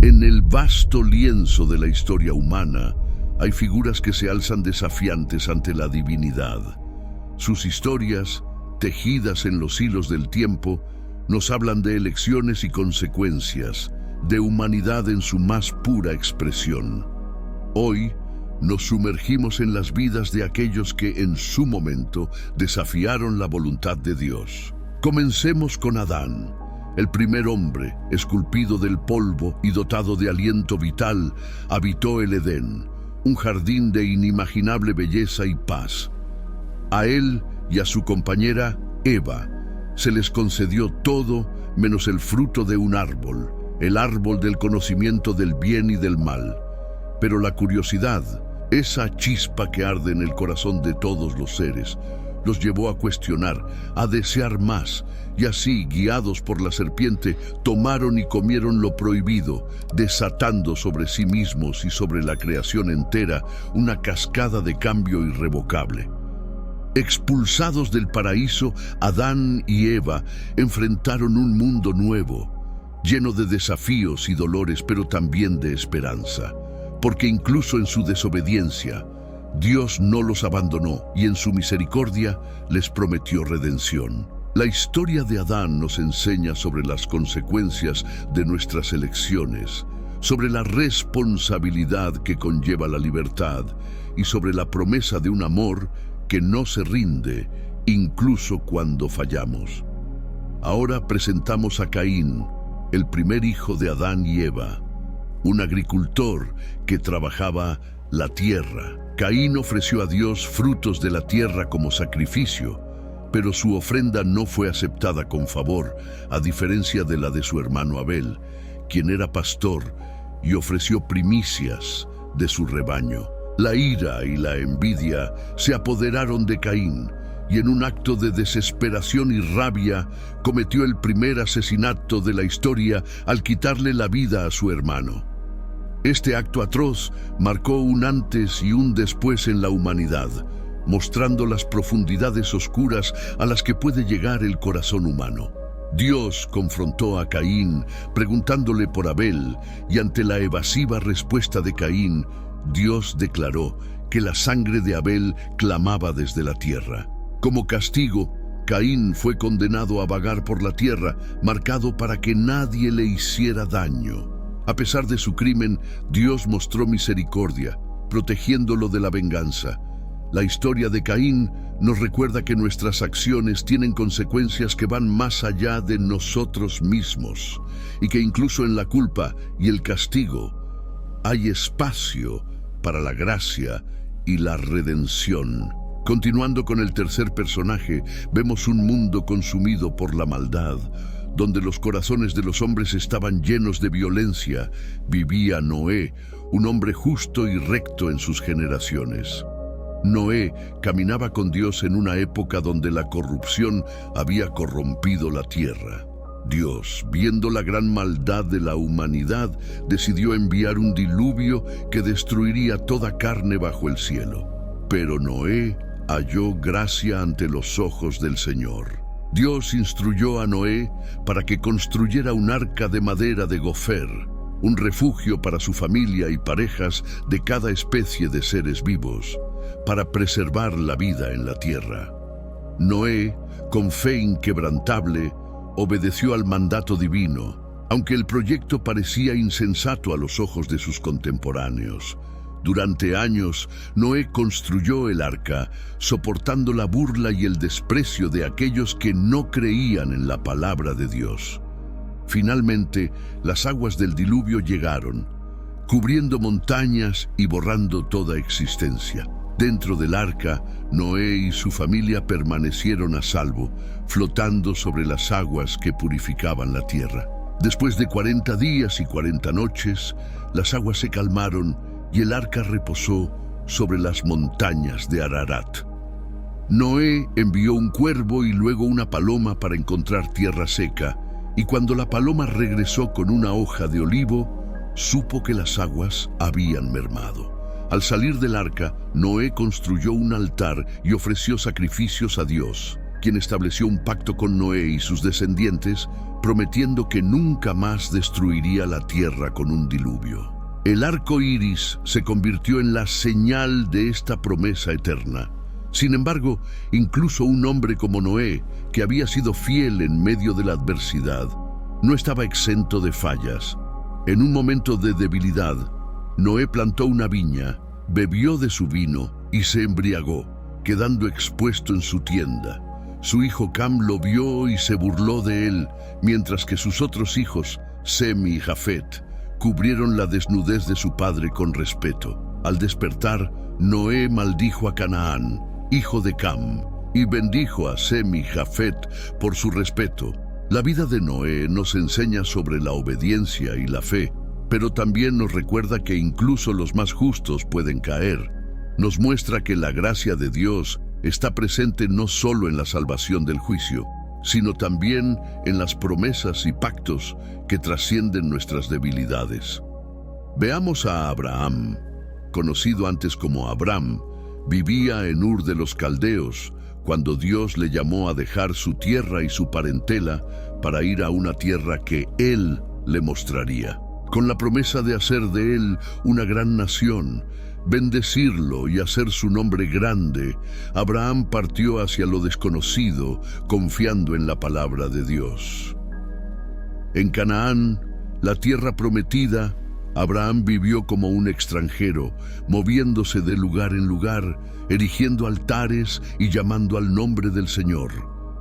En el vasto lienzo de la historia humana, hay figuras que se alzan desafiantes ante la divinidad. Sus historias, tejidas en los hilos del tiempo, nos hablan de elecciones y consecuencias, de humanidad en su más pura expresión. Hoy, nos sumergimos en las vidas de aquellos que en su momento desafiaron la voluntad de Dios. Comencemos con Adán, el primer hombre, esculpido del polvo y dotado de aliento vital, habitó el Edén, un jardín de inimaginable belleza y paz. A él y a su compañera Eva se les concedió todo menos el fruto de un árbol, el árbol del conocimiento del bien y del mal. Pero la curiosidad, esa chispa que arde en el corazón de todos los seres, los llevó a cuestionar, a desear más, y así, guiados por la serpiente, tomaron y comieron lo prohibido, desatando sobre sí mismos y sobre la creación entera una cascada de cambio irrevocable. Expulsados del paraíso, Adán y Eva enfrentaron un mundo nuevo, lleno de desafíos y dolores, pero también de esperanza. Porque incluso en su desobediencia, Dios no los abandonó y en su misericordia les prometió redención. La historia de Adán nos enseña sobre las consecuencias de nuestras elecciones, sobre la responsabilidad que conlleva la libertad y sobre la promesa de un amor que no se rinde incluso cuando fallamos. Ahora presentamos a Caín, el primer hijo de Adán y Eva, un agricultor que trabajaba la tierra. Caín ofreció a Dios frutos de la tierra como sacrificio, pero su ofrenda no fue aceptada con favor, a diferencia de la de su hermano Abel, quien era pastor y ofreció primicias de su rebaño. La ira y la envidia se apoderaron de Caín, y en un acto de desesperación y rabia cometió el primer asesinato de la historia al quitarle la vida a su hermano. Este acto atroz marcó un antes y un después en la humanidad, mostrando las profundidades oscuras a las que puede llegar el corazón humano. Dios confrontó a Caín preguntándole por Abel, y ante la evasiva respuesta de Caín, Dios declaró que la sangre de Abel clamaba desde la tierra. Como castigo, Caín fue condenado a vagar por la tierra, marcado para que nadie le hiciera daño. A pesar de su crimen, Dios mostró misericordia, protegiéndolo de la venganza. La historia de Caín nos recuerda que nuestras acciones tienen consecuencias que van más allá de nosotros mismos, y que incluso en la culpa y el castigo hay espacio para la gracia y la redención. Continuando con el tercer personaje, vemos un mundo consumido por la maldad, donde los corazones de los hombres estaban llenos de violencia. Vivía Noé, un hombre justo y recto en sus generaciones. Noé caminaba con Dios en una época donde la corrupción había corrompido la tierra. Dios, viendo la gran maldad de la humanidad, decidió enviar un diluvio que destruiría toda carne bajo el cielo. Pero Noé halló gracia ante los ojos del Señor. Dios instruyó a Noé para que construyera un arca de madera de gofer, un refugio para su familia y parejas de cada especie de seres vivos, para preservar la vida en la tierra. Noé, con fe inquebrantable, obedeció al mandato divino, aunque el proyecto parecía insensato a los ojos de sus contemporáneos. Durante años, Noé construyó el arca, soportando la burla y el desprecio de aquellos que no creían en la palabra de Dios. Finalmente, las aguas del diluvio llegaron, cubriendo montañas y borrando toda existencia. Dentro del arca, Noé y su familia permanecieron a salvo, flotando sobre las aguas que purificaban la tierra. Después de 40 días y 40 noches, las aguas se calmaron y el arca reposó sobre las montañas de Ararat. Noé envió un cuervo y luego una paloma para encontrar tierra seca, y cuando la paloma regresó con una hoja de olivo, supo que las aguas habían mermado. Al salir del arca, Noé construyó un altar y ofreció sacrificios a Dios. quien estableció un pacto con Noé y sus descendientes, prometiendo que nunca más destruiría la tierra con un diluvio. El arco iris se convirtió en la señal de esta promesa eterna. Sin embargo, incluso un hombre como Noé, que había sido fiel en medio de la adversidad, no estaba exento de fallas. En un momento de debilidad, Noé plantó una viña, bebió de su vino y se embriagó, quedando expuesto en su tienda. Su hijo Cam lo vio y se burló de él, mientras que sus otros hijos, Sem y Jafet, cubrieron la desnudez de su padre con respeto. Al despertar, Noé maldijo a Canaán, hijo de Cam, y bendijo a Sem y Jafet por su respeto. La vida de Noé nos enseña sobre la obediencia y la fe, pero también nos recuerda que incluso los más justos pueden caer. Nos muestra que la gracia de Dios está presente no solo en la salvación del juicio, sino también en las promesas y pactos que trascienden nuestras debilidades. Veamos a Abraham, conocido antes como Abram. Vivía en Ur de los Caldeos, cuando Dios le llamó a dejar su tierra y su parentela para ir a una tierra que Él le mostraría, con la promesa de hacer de él una gran nación, bendecirlo y hacer su nombre grande. Abraham partió hacia lo desconocido, confiando en la palabra de Dios. En Canaán, la tierra prometida, Abraham vivió como un extranjero, moviéndose de lugar en lugar, erigiendo altares y llamando al nombre del Señor.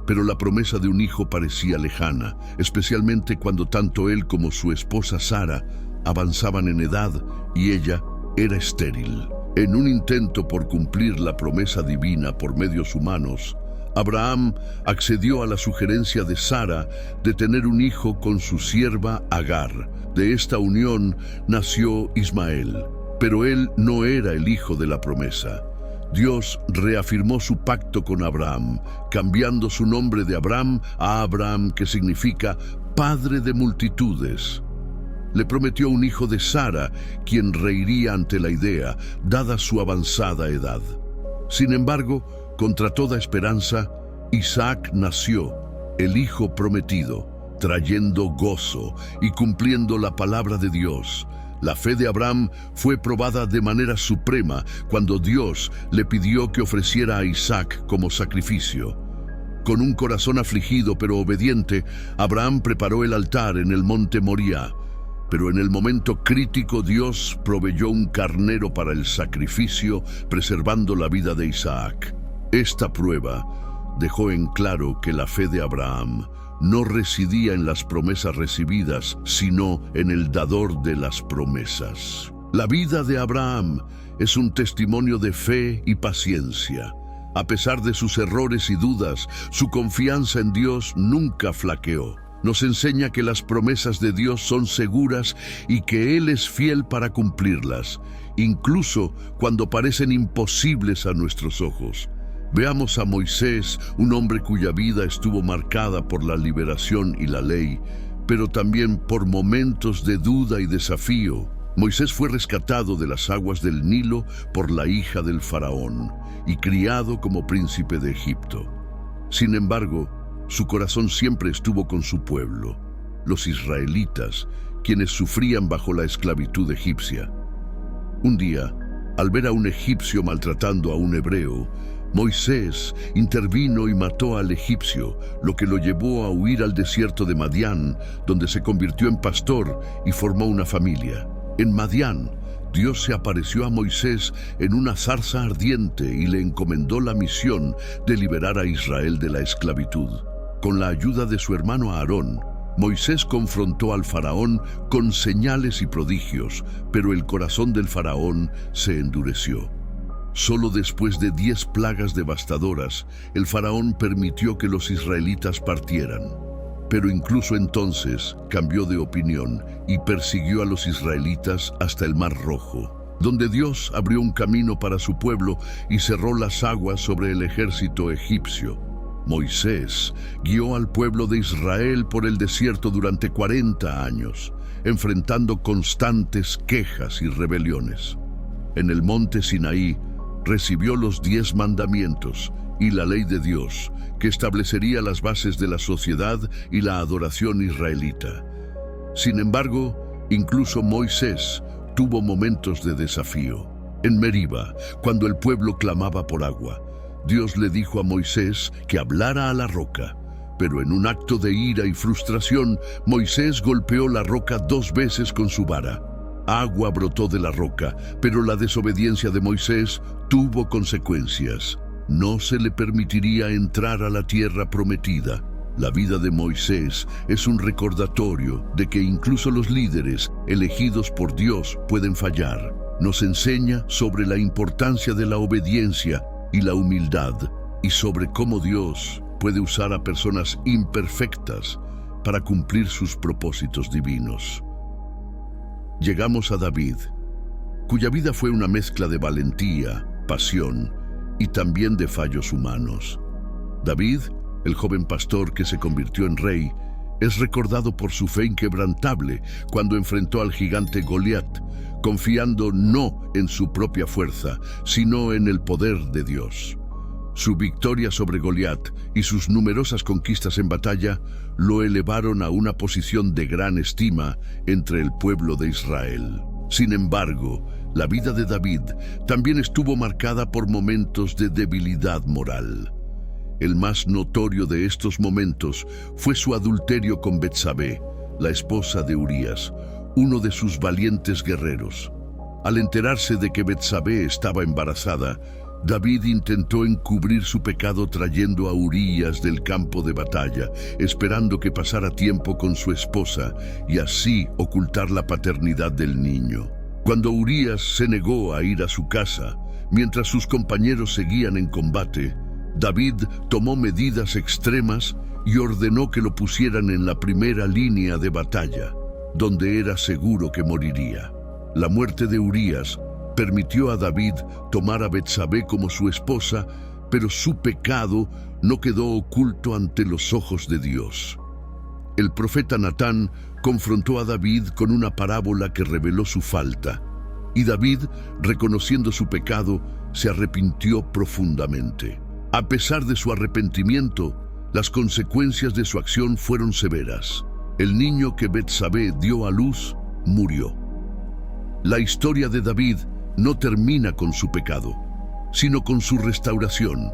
Pero la promesa de un hijo parecía lejana, especialmente cuando tanto él como su esposa Sara avanzaban en edad y ella era estéril. En un intento por cumplir la promesa divina por medios humanos, Abraham accedió a la sugerencia de Sara de tener un hijo con su sierva Agar. De esta unión nació Ismael, pero él no era el hijo de la promesa. Dios reafirmó su pacto con Abraham, cambiando su nombre de Abram a Abraham, que significa padre de multitudes. Le prometió un hijo de Sara, quien reiría ante la idea, dada su avanzada edad. Sin embargo, contra toda esperanza, Isaac nació, el hijo prometido, trayendo gozo y cumpliendo la palabra de Dios. La fe de Abraham fue probada de manera suprema cuando Dios le pidió que ofreciera a Isaac como sacrificio. Con un corazón afligido pero obediente, Abraham preparó el altar en el monte Moría. Pero en el momento crítico Dios proveyó un carnero para el sacrificio, preservando la vida de Isaac. Esta prueba dejó en claro que la fe de Abraham no residía en las promesas recibidas, sino en el dador de las promesas. La vida de Abraham es un testimonio de fe y paciencia. A pesar de sus errores y dudas, su confianza en Dios nunca flaqueó. Nos enseña que las promesas de Dios son seguras y que Él es fiel para cumplirlas, incluso cuando parecen imposibles a nuestros ojos. Veamos a Moisés, un hombre cuya vida estuvo marcada por la liberación y la ley, pero también por momentos de duda y desafío. Moisés fue rescatado de las aguas del Nilo por la hija del faraón y criado como príncipe de Egipto. Sin embargo, su corazón siempre estuvo con su pueblo, los israelitas, quienes sufrían bajo la esclavitud egipcia. Un día, al ver a un egipcio maltratando a un hebreo, Moisés intervino y mató al egipcio, lo que lo llevó a huir al desierto de Madián, donde se convirtió en pastor y formó una familia. En Madián, Dios se apareció a Moisés en una zarza ardiente y le encomendó la misión de liberar a Israel de la esclavitud. Con la ayuda de su hermano Aarón, Moisés confrontó al faraón con señales y prodigios, pero el corazón del faraón se endureció. Solo después de 10 plagas devastadoras, el faraón permitió que los israelitas partieran. Pero incluso entonces cambió de opinión y persiguió a los israelitas hasta el Mar Rojo, donde Dios abrió un camino para su pueblo y cerró las aguas sobre el ejército egipcio. Moisés guió al pueblo de Israel por el desierto durante 40 años, enfrentando constantes quejas y rebeliones. En el monte Sinaí, recibió los 10 mandamientos y la ley de Dios, que establecería las bases de la sociedad y la adoración israelita. Sin embargo, incluso Moisés tuvo momentos de desafío. En Meriba, cuando el pueblo clamaba por agua, Dios le dijo a Moisés que hablara a la roca. Pero en un acto de ira y frustración, Moisés golpeó la roca 2 veces con su vara. Agua brotó de la roca, pero la desobediencia de Moisés tuvo consecuencias. No se le permitiría entrar a la tierra prometida. La vida de Moisés es un recordatorio de que incluso los líderes elegidos por Dios pueden fallar. Nos enseña sobre la importancia de la obediencia y la humildad, y sobre cómo Dios puede usar a personas imperfectas para cumplir sus propósitos divinos. Llegamos a David, cuya vida fue una mezcla de valentía, pasión y también de fallos humanos. David, el joven pastor que se convirtió en rey, es recordado por su fe inquebrantable cuando enfrentó al gigante Goliat, confiando no en su propia fuerza, sino en el poder de Dios. Su victoria sobre Goliat y sus numerosas conquistas en batalla lo elevaron a una posición de gran estima entre el pueblo de Israel. Sin embargo, la vida de David también estuvo marcada por momentos de debilidad moral. El más notorio de estos momentos fue su adulterio con Betsabé, la esposa de Urías, uno de sus valientes guerreros. Al enterarse de que Betsabé estaba embarazada, David intentó encubrir su pecado trayendo a Urías del campo de batalla, esperando que pasara tiempo con su esposa y así ocultar la paternidad del niño. Cuando Urías se negó a ir a su casa, mientras sus compañeros seguían en combate, David tomó medidas extremas y ordenó que lo pusieran en la primera línea de batalla, donde era seguro que moriría. La muerte de Urías permitió a David tomar a Betsabé como su esposa, pero su pecado no quedó oculto ante los ojos de Dios. El profeta Natán confrontó a David con una parábola que reveló su falta, y David, reconociendo su pecado, se arrepintió profundamente. A pesar de su arrepentimiento, las consecuencias de su acción fueron severas. El niño que Betsabé dio a luz murió. La historia de David no termina con su pecado, sino con su restauración.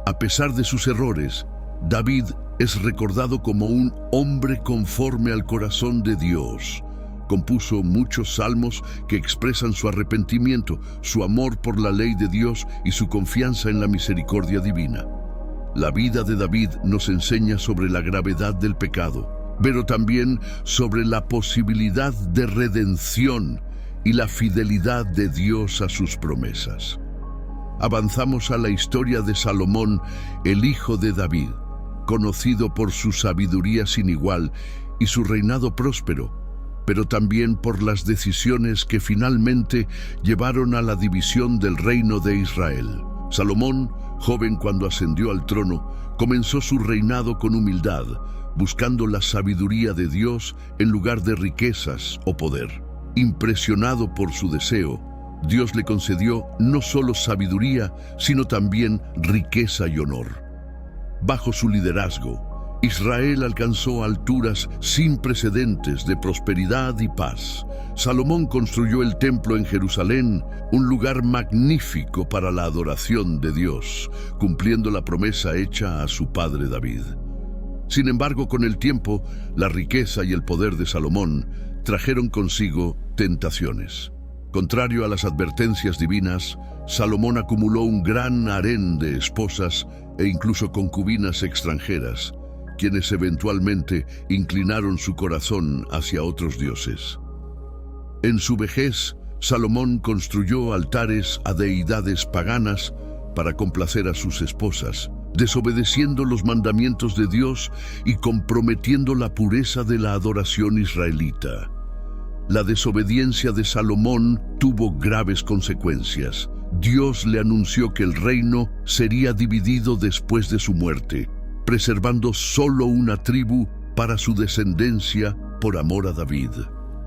A pesar de sus errores, David es recordado como un hombre conforme al corazón de Dios. Compuso muchos salmos que expresan su arrepentimiento, su amor por la ley de Dios y su confianza en la misericordia divina. La vida de David nos enseña sobre la gravedad del pecado, pero también sobre la posibilidad de redención y la fidelidad de Dios a sus promesas. Avanzamos a la historia de Salomón, el hijo de David, conocido por su sabiduría sin igual y su reinado próspero, pero también por las decisiones que finalmente llevaron a la división del reino de Israel. Salomón, joven cuando ascendió al trono, comenzó su reinado con humildad, buscando la sabiduría de Dios en lugar de riquezas o poder. Impresionado por su deseo, Dios le concedió no solo sabiduría, sino también riqueza y honor. Bajo su liderazgo, Israel alcanzó alturas sin precedentes de prosperidad y paz. Salomón construyó el templo en Jerusalén, un lugar magnífico para la adoración de Dios, cumpliendo la promesa hecha a su padre David. Sin embargo, con el tiempo, la riqueza y el poder de Salomón trajeron consigo tentaciones. Contrario a las advertencias divinas, Salomón acumuló un gran harén de esposas e incluso concubinas extranjeras, quienes eventualmente inclinaron su corazón hacia otros dioses. En su vejez, Salomón construyó altares a deidades paganas para complacer a sus esposas, desobedeciendo los mandamientos de Dios y comprometiendo la pureza de la adoración israelita. La desobediencia de Salomón tuvo graves consecuencias. Dios le anunció que el reino sería dividido después de su muerte, preservando solo una tribu para su descendencia por amor a David.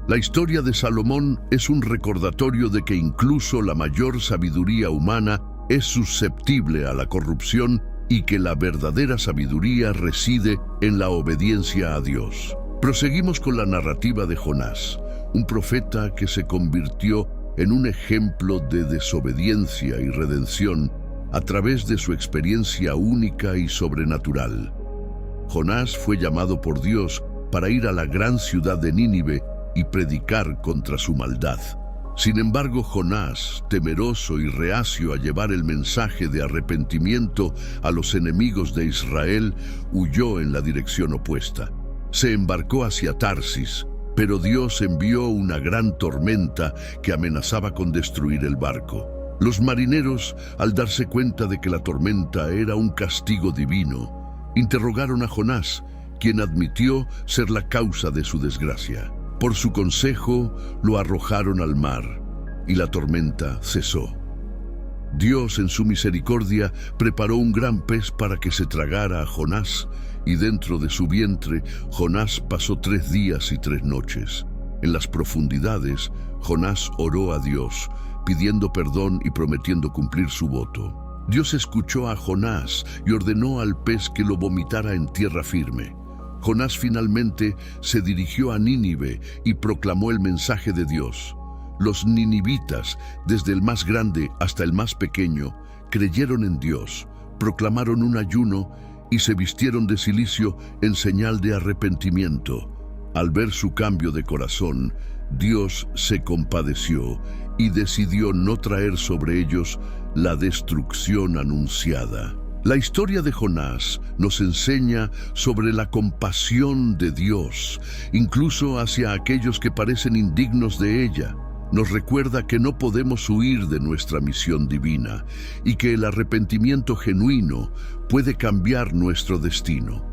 La historia de Salomón es un recordatorio de que incluso la mayor sabiduría humana es susceptible a la corrupción y que la verdadera sabiduría reside en la obediencia a Dios. Proseguimos con la narrativa de Jonás, un profeta que se convirtió en un ejemplo de desobediencia y redención a través de su experiencia única y sobrenatural. Jonás fue llamado por Dios para ir a la gran ciudad de Nínive y predicar contra su maldad. Sin embargo, Jonás, temeroso y reacio a llevar el mensaje de arrepentimiento a los enemigos de Israel, huyó en la dirección opuesta. Se embarcó hacia Tarsis, pero Dios envió una gran tormenta que amenazaba con destruir el barco. Los marineros, al darse cuenta de que la tormenta era un castigo divino, interrogaron a Jonás, quien admitió ser la causa de su desgracia. Por su consejo, lo arrojaron al mar, y la tormenta cesó. Dios, en su misericordia, preparó un gran pez para que se tragara a Jonás, y dentro de su vientre, Jonás pasó 3 días y 3 noches. En las profundidades, Jonás oró a Dios, pidiendo perdón y prometiendo cumplir su voto. Dios escuchó a Jonás y ordenó al pez que lo vomitara en tierra firme. Jonás finalmente se dirigió a Nínive y proclamó el mensaje de Dios. Los ninivitas, desde el más grande hasta el más pequeño, creyeron en Dios, proclamaron un ayuno y se vistieron de cilicio en señal de arrepentimiento. Al ver su cambio de corazón, Dios se compadeció y decidió no traer sobre ellos la destrucción anunciada. La historia de Jonás nos enseña sobre la compasión de Dios, incluso hacia aquellos que parecen indignos de ella. Nos recuerda que no podemos huir de nuestra misión divina y que el arrepentimiento genuino puede cambiar nuestro destino.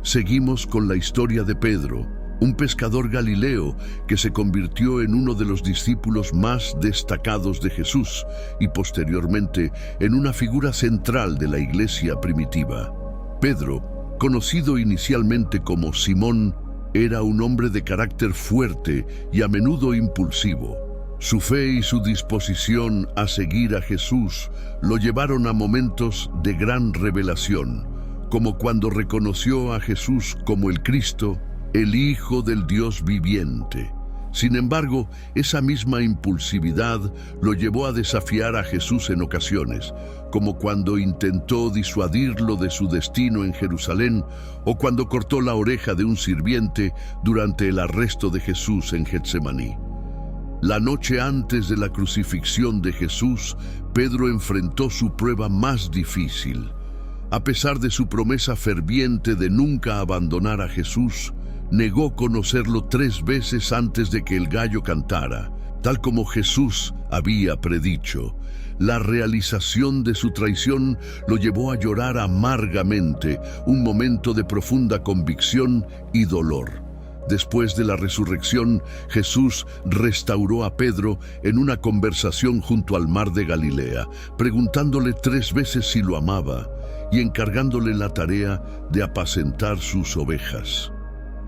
Seguimos con la historia de Pedro, un pescador galileo que se convirtió en uno de los discípulos más destacados de Jesús y posteriormente en una figura central de la iglesia primitiva. Pedro, conocido inicialmente como Simón, era un hombre de carácter fuerte y a menudo impulsivo. Su fe y su disposición a seguir a Jesús lo llevaron a momentos de gran revelación, como cuando reconoció a Jesús como el Cristo, el Hijo del Dios viviente. Sin embargo, esa misma impulsividad lo llevó a desafiar a Jesús en ocasiones, como cuando intentó disuadirlo de su destino en Jerusalén o cuando cortó la oreja de un sirviente durante el arresto de Jesús en Getsemaní. La noche antes de la crucifixión de Jesús, Pedro enfrentó su prueba más difícil. A pesar de su promesa ferviente de nunca abandonar a Jesús, negó conocerlo 3 veces antes de que el gallo cantara, tal como Jesús había predicho. La realización de su traición lo llevó a llorar amargamente, un momento de profunda convicción y dolor. Después de la resurrección, Jesús restauró a Pedro en una conversación junto al mar de Galilea, preguntándole 3 veces si lo amaba y encargándole la tarea de apacentar sus ovejas.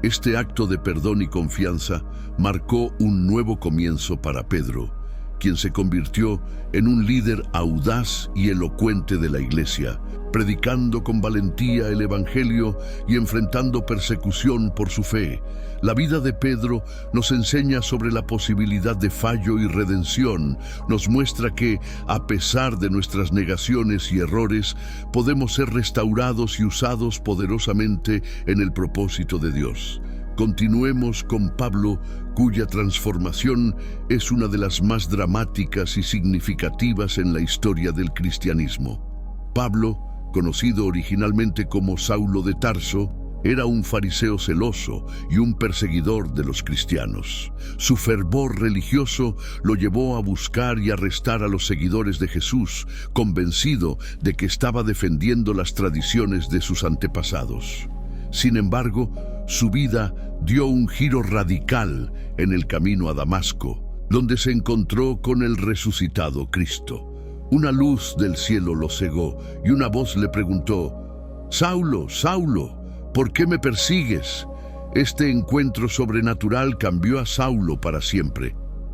Este acto de perdón y confianza marcó un nuevo comienzo para Pedro, quien se convirtió en un líder audaz y elocuente de la iglesia, predicando con valentía el Evangelio y enfrentando persecución por su fe. La vida de Pedro nos enseña sobre la posibilidad de fallo y redención. Nos muestra que, a pesar de nuestras negaciones y errores, podemos ser restaurados y usados poderosamente en el propósito de Dios. Continuemos con Pablo, cuya transformación es una de las más dramáticas y significativas en la historia del cristianismo. Pablo, conocido originalmente como Saulo de Tarso, era un fariseo celoso y un perseguidor de los cristianos. Su fervor religioso lo llevó a buscar y arrestar a los seguidores de Jesús, convencido de que estaba defendiendo las tradiciones de sus antepasados. Sin embargo, su vida dio un giro radical en el camino a Damasco, donde se encontró con el resucitado Cristo. Una luz del cielo lo cegó y una voz le preguntó: «Saulo, Saulo, ¿por qué me persigues?». Este encuentro sobrenatural cambió a Saulo para siempre.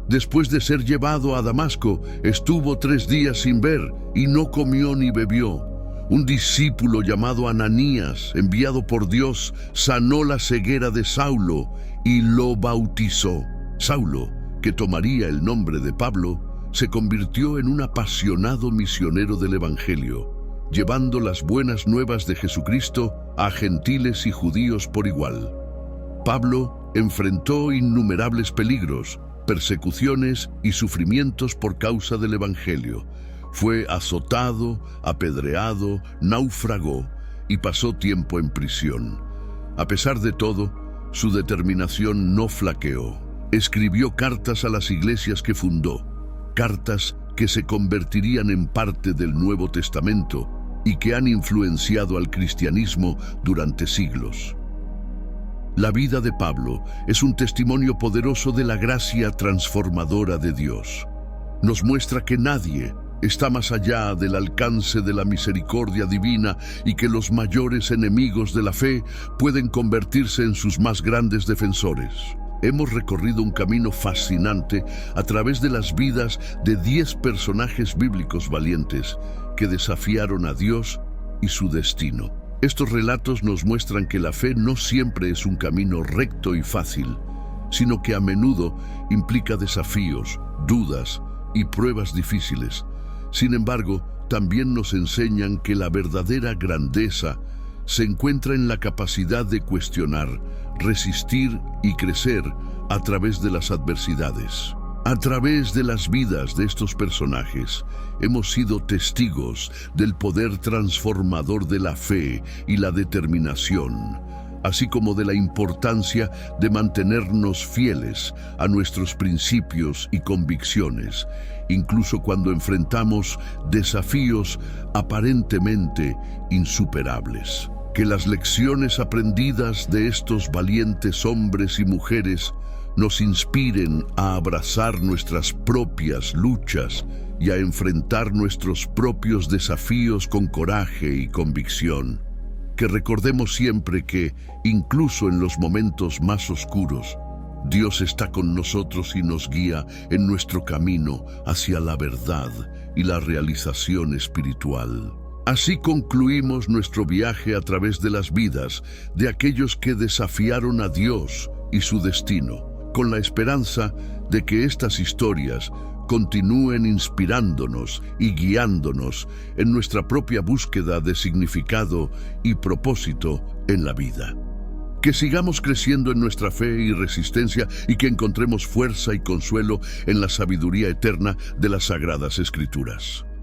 Después de ser llevado a Damasco, estuvo 3 días sin ver y no comió ni bebió. Un discípulo llamado Ananías, enviado por Dios, sanó la ceguera de Saulo y lo bautizó. Saulo, que tomaría el nombre de Pablo, se convirtió en un apasionado misionero del Evangelio, llevando las buenas nuevas de Jesucristo a gentiles y judíos por igual. Pablo enfrentó innumerables peligros, persecuciones y sufrimientos por causa del Evangelio. Fue azotado, apedreado, naufragó y pasó tiempo en prisión. A pesar de todo, su determinación no flaqueó. Escribió cartas a las iglesias que fundó, cartas que se convertirían en parte del Nuevo Testamento y que han influenciado al cristianismo durante siglos. La vida de Pablo es un testimonio poderoso de la gracia transformadora de Dios. Nos muestra que nadie está más allá del alcance de la misericordia divina y que los mayores enemigos de la fe pueden convertirse en sus más grandes defensores. Hemos recorrido un camino fascinante a través de las vidas de 10 personajes bíblicos valientes que desafiaron a Dios y su destino. Estos relatos nos muestran que la fe no siempre es un camino recto y fácil, sino que a menudo implica desafíos, dudas y pruebas difíciles. Sin embargo, también nos enseñan que la verdadera grandeza se encuentra en la capacidad de cuestionar, resistir y crecer a través de las adversidades. A través de las vidas de estos personajes, hemos sido testigos del poder transformador de la fe y la determinación, así como de la importancia de mantenernos fieles a nuestros principios y convicciones, incluso cuando enfrentamos desafíos aparentemente insuperables. Que las lecciones aprendidas de estos valientes hombres y mujeres nos inspiren a abrazar nuestras propias luchas y a enfrentar nuestros propios desafíos con coraje y convicción. Que recordemos siempre que, incluso en los momentos más oscuros, Dios está con nosotros y nos guía en nuestro camino hacia la verdad y la realización espiritual. Así concluimos nuestro viaje a través de las vidas de aquellos que desafiaron a Dios y su destino, con la esperanza de que estas historias continúen inspirándonos y guiándonos en nuestra propia búsqueda de significado y propósito en la vida. Que sigamos creciendo en nuestra fe y resistencia y que encontremos fuerza y consuelo en la sabiduría eterna de las Sagradas Escrituras.